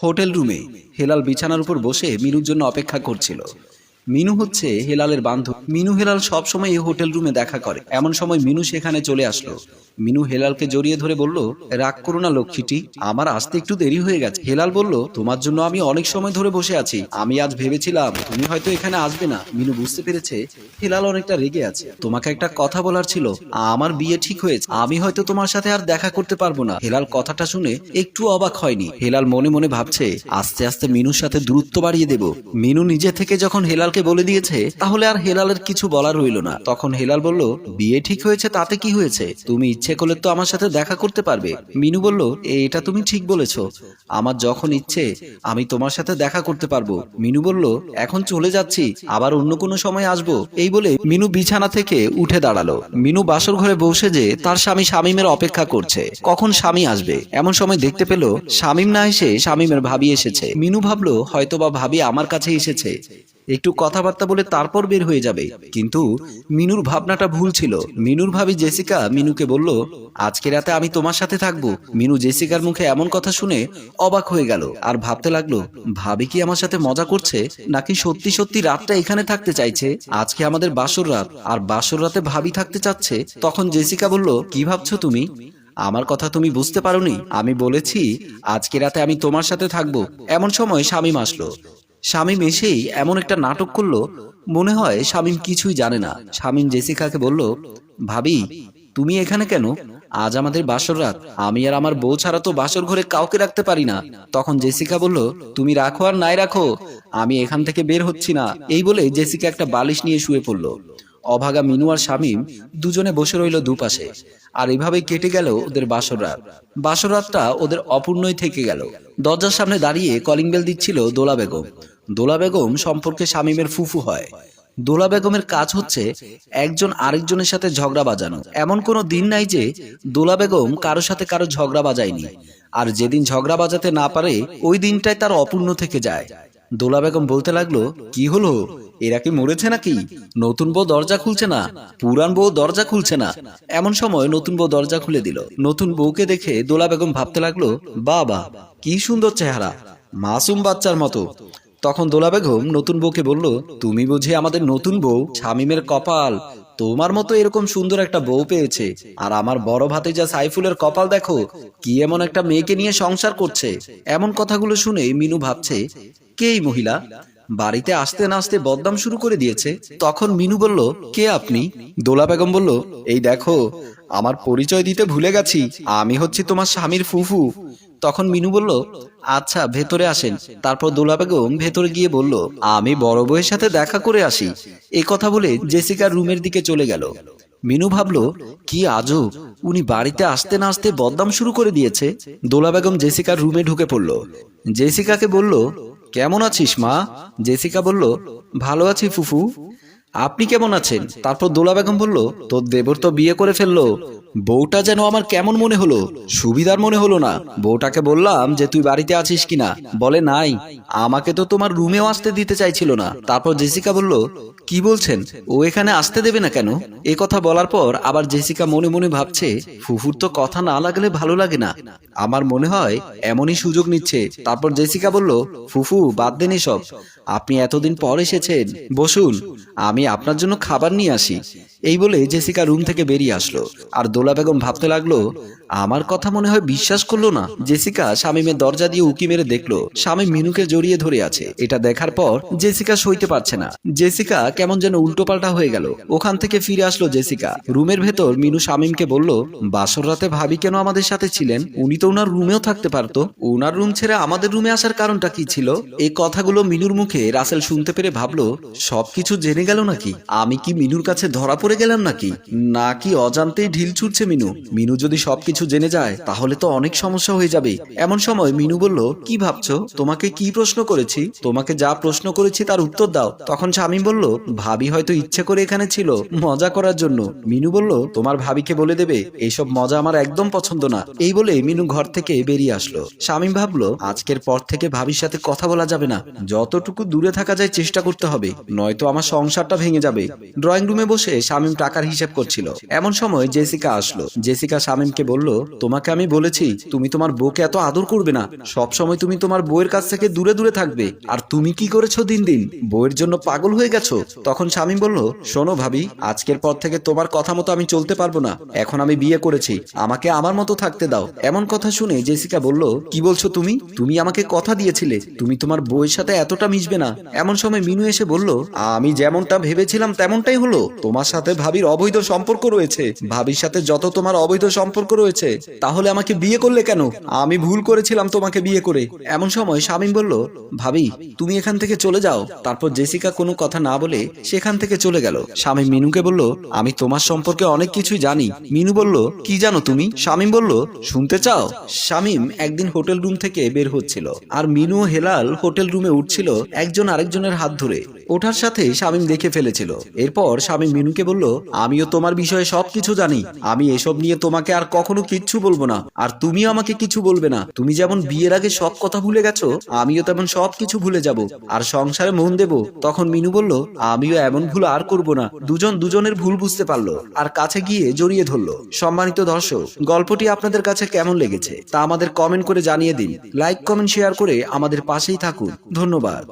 Hotel রুমে হেলাল বিছানার উপর বসে মিনুর জন্য অপেক্ষা করছিল। মিনু হচ্ছে হেলালের বান্ধব। মিনু হেলাল সব সময় এই হোটেল রুমে দেখা করে। এমন সময় মিনু সেখানে চলে আসলো। মিনু হেলালকে জড়িয়ে ধরে বলল, রাগ করো না লক্ষ্মীটি, আমার আসতে একটু দেরি হয়ে গেছে। হেলাল বলল, তোমার জন্য আমি অনেক সময় ধরে বসে আছি। আমি আজ ভেবেছিলাম তুমি হয়তো এখানে আসবে না। মিনু বুঝতে পেরেছে হেলাল অনেকটা রেগে আছে। তোমাকে একটা কথা বলার ছিল, আমার বিয়ে ঠিক হয়েছে, আমি হয়তো তোমার সাথে আর দেখা করতে পারবো না। হেলাল কথাটা শুনে একটু অবাক হয়নি। হেলাল মনে মনে ভাবছে আস্তে আস্তে মিনুর সাথে দূরত্ব বাড়িয়ে দেব। মিনু নিজে থেকে যখন হেলালকে বলে দিয়েছে, তাহলে আর হেলালের কিছু বলার রইল না। তখন হেলাল বলল, বিয়ে ঠিক হয়েছে তাতে কি হয়েছে, তুমি ইচ্ছে করলে তো আমার সাথে দেখা করতে পারবে। মিনু বলল, এটা তুমি ঠিক বলেছো, আমার যখন ইচ্ছে আমি তোমার সাথে দেখা করতে পারবো। মিনু বলল, এখন চলে যাচ্ছি, আবার অন্য কোনো সময় আসবো। এই বলে মিনু বিছানা থেকে উঠে দাঁড়ালো। মিনু বাসর ঘরে বসে যে তার স্বামী শামীমের অপেক্ষা করছে, কখন স্বামী আসবে। এমন সময় দেখতে পেল শামীম না এসে শামীমের ভাবি এসেছে। মিনু ভাবলো হয়তোবা ভাবি আমার কাছে এসেছে, একটু কথাবার্তা বলে তারপর বের হয়ে যাবে। কিন্তু মিনুর ভাবনাটা ভুল ছিল। মিনুর ভাবি জেসিকা মিনুকে বলল, আজকে রাতে আমি তোমার সাথে থাকবো। মিনু জেসিকার মুখে এমন কথা শুনে অবাক হয়ে গেল আর ভাবতে লাগলো, ভাবি কি আমার সাথে মজা করছে, নাকি সত্যি সত্যি রাতটা এখানে থাকতে চাইছে। আজকে আমাদের বাসর রাত, আর বাসর রাতে ভাবি থাকতে চাচ্ছে। তখন জেসিকা বলল, কি ভাবছো তুমি, আমার কথা তুমি বুঝতে পারোনি? আমি বলেছি আজকে রাতে আমি তোমার সাথে থাকবো। এমন সময় শামীম আসলো। শামীম এসেই এমন একটা নাটক করলো, মনে হয় শামীম কিছুই জানে না। শামীম জেসিকাকে বলল, ভাবি তুমি এখানে কেন, আজ আমাদের বাসর রাত, আমি আর আমার বউ ছাড়া তো বাসর ঘরে কাউকে রাখতে পারি না। তখন জেসিকা বলল, তুমি রাখো আর নাই রাখো, আমি এখান থেকে বের হচ্ছি না। এই বলে জেসিকা একটা বালিশ নিয়ে শুয়ে পড়ল। অভাগা মিনু আর শামীম দুজনে বসে রইল দুপাশে। আর এভাবেই কেটে গেল ওদের বাসর রাত। বাসর রাতটা ওদের অপূর্ণই থেকে গেল। দরজার সামনে দাঁড়িয়ে কলিং বেল দিচ্ছিল দোলা বেগম। দোলা বেগম সম্পর্কে শামীমের ফুফু হয়। দোলা বেগমের কাজ হচ্ছে একজন আরেকজনের সাথে ঝগড়া বাজানো। এমন কোনো দিন নাই যে দোলা বেগম কারোর সাথে কারো ঝগড়া বাজায়নি। আর যেদিন ঝগড়া বাজাতে না পারে, ওই দিনটাই তার অপূর্ণ থেকে যায়। দোলা বেগম বলতে লাগলো, কি হলো, এরা কি মরেছে নাকি, নতুন বউ দরজা খুলছে না, পুরান বউ দরজা খুলছে না। এমন সময় নতুন বউ দরজা খুলে দিল। নতুন বউকে দেখে দোলা বেগম ভাবতে লাগলো, বাবা কি সুন্দর চেহারা, মাসুম বাচ্চার মতো। তখন দোলা বেগম নতুন বউকে বলল, তুমি বুঝি আমাদের নতুন বউ, শামীমের কপাল তোমার মতো এরকম সুন্দর একটা বউ পেয়েছে। আর আমার বড় ভাতিজা সাইফুলের কপাল দেখো, কি এমন একটা মেয়েকে নিয়ে সংসার করছে। এমন কথাগুলো শুনে মিনু ভাবছে, কে এই মহিলা, বাড়িতে আসতে না আসতে বদনাম শুরু করে দিয়েছে। তখন মিনু বলল, কে আপনি? দোলা বেগম বলল, এই দেখো, আমার পরিচয় দিতে ভুলে গেছি, আমি হচ্ছি তোমার স্বামীর ফুফু। তখন মিনু বলল, আচ্ছা ভেতরে আসেন। তারপর দোলা বেগম ভেতরে গিয়ে বলল, আমি বড় বউয়ের সাথে দেখা করে আসি। এই কথা বলে জেসিকার রুমের দিকে চলে গেল। মিনু ভাবলো, কি আজব, উনি বাড়িতে আসতে না আসতে বদনাম শুরু করে দিয়েছে। দোলা বেগম জেসিকার রুমে ঢুকে পড়ল। জেসিকাকে বলল, কেমন আছিস মা? জেসিকা বলল, ভালো আছি ফুফু, আপনি কেমন আছেন? তারপর দোলা বেগম বলল, তোর দেবর তো বিয়ে করে ফেললো, বউটা যেন আমার কেমন মনে হলো, সুবিধার মনে হলো না। বউটাকে বললাম যে তুই বাড়িতে আছিস কিনা, বলে নাই, আমাকে তো তোমার রুমেও আসতে দিতে চাইছিল না। তারপর জেসিকা বলল, কি বলছেন, ও এখানে আসতে দেবে না কেন? এ কথা বলার পর আবার জেসিকা মনে মনে ভাবছে, ফুফুর তো কথা না লাগলে ভালো লাগে না, আমার মনে হয় এমনই সুযোগ নিচ্ছে। তারপর জেসিকা বলল, ফুফু বাদ দেন এসব, আপনি এতদিন পর এসেছেন, বসুন, আমি আপনার জন্য খাবার নিয়ে আসি। এই বলে জেসিকা রুম থেকে বেরিয়ে আসলো। আর দোলা বেগম ভাবতে লাগলো, আমার কথা মনে হয় বিশ্বাস করলো না। জেসিকা শামীমের দরজা দিয়ে উকি মেরে দেখলো শামীম মিনুকে জড়িয়ে ধরে আছে। এটা দেখার পর জেসিকা সইতে পারছে না। জেসিকা কেমন যেন উল্টো পাল্টা হয়ে গেল। ওখান থেকে ফিরে আসলো জেসিকা। রুমের ভেতর মিনু শামীমকে বলল, বাসর রাতে ভাবি কেন আমাদের সাথে ছিলেন, উনি তো উনার রুমেও থাকতে পারতো, উনার রুম ছেড়ে আমাদের রুমে আসার কারণটা কি ছিল? এই কথাগুলো মিনুর মুখে রাসেল শুনতে পেরে ভাবলো, সবকিছু জেনে গেল নাকি, আমি কি মিনুর কাছে ধরা পড়ে গেলাম নাকি, নাকি অজান্তেই ঢিল ছুটছে মিনু। মিনু যদি সবকিছু জেনে যায় তাহলে তো অনেক সমস্যা হয়ে যাবে। এমন সময় মিনু বলল, কি ভাবছো, তোমাকে কি প্রশ্ন করেছি, তোমাকে যা প্রশ্ন করেছি তার উত্তর দাও। তখন শামীম বলল, ভাবি হয়তো ইচ্ছে করে এখানে ছিল, মজা করার জন্য। মিনু বলল, তোমার ভাবিকে বলে দেবে এইসব মজা আমার একদম পছন্দ না। এই বলে মিনু ঘর থেকে বেরিয়ে আসলো। শামীম ভাবলো, আজকের পর থেকে ভাবির সাথে কথা বলা যাবে না, যতটুকু দূরে থাকা যায় চেষ্টা করতে হবে, নয়তো আমার সংসারটা ভেঙে যাবে। ড্রয়িং রুমে বসে শামীম শামীম টাকার হিসাব করছিল। এমন সময় জেসিকা আসলো। জেসিকা শামীমকে বলল, তোমাকে আমি বলেছি তুমি তোমার বউকে এত আদর করবে না, সব সময় তুমি তোমার বউয়ের কাছ থেকে দূরে দূরে থাকবে। আর তুমি কি করেছো দিন দিন, বউয়ের জন্য পাগল হয়ে গেছো। তখন শামীম বলল, শোনো ভাবি, আজকের পর থেকে তোমার কথা মতো আমি চলতে পারবো না। এখন আমি বিয়ে করেছি, আমাকে আমার মতো থাকতে দাও। এমন কথা শুনে জেসিকা বলল, কি বলছো তুমি? তুমি আমাকে কথা দিয়েছিলে তুমি তোমার বউয়ের সাথে এতটা মিশবে না। এমন সময় মিনু এসে বলল, আমি যেমনটা ভেবেছিলাম তেমনটাই হলো। তোমার সাথে ভাবির অবৈধ সম্পর্ক রয়েছে। ভাবির সাথে যত তোমার অবৈধ সম্পর্ক রয়েছে, তাহলে আমাকে বিয়ে করলে কেন? আমি ভুল করেছিলাম তোমাকে বিয়ে করে। এমন সময় শামীম বলল, ভাবি তুমি এখান থেকে চলে যাও। তারপর জেসিকা কোনো কথা না বলে সেখান থেকে চলে গেল। শামীম মিনুকে বলল, আমি তোমার সম্পর্কে অনেক কিছুই জানি। মিনু বলল, কি জানো তুমি? শামীম বলল, শুনতে চাও? শামীম একদিন হোটেল রুম থেকে বের হচ্ছিল, আর মিনু ও হেলাল হোটেল রুমে উঠছিল একজন আরেকজনের হাত ধরে। ওঠার সাথে শামীম দেখে ফেলেছিল। এরপর শামীম মিনুকে বলল, আমিও তোমার বিষয়ে সবকিছু জানি। আমি এসব নিয়ে তোমাকে আর কখনো কিচ্ছু বলবো না, আর তুমিও আমাকে কিছু বলবে না। তুমি যেমন বিয়ের আগে সব কথা ভুলে গেছো, আমিও তেমন সবকিছু ভুলে যাব আর সংসারে মন দেব। তখন মিনু বলল, আমিও এমন ভুল আর করব না। দুজন দুজনের ভুল বুঝতে পারলো আর কাছে গিয়ে জড়িয়ে ধরলো। সম্মানিত দর্শক, গল্পটি আপনাদের কাছে কেমন লেগেছে তা আমাদের কমেন্ট করে জানিয়ে দিন। লাইক, কমেন্ট, শেয়ার করে আমাদের পাশেই থাকুন। ধন্যবাদ।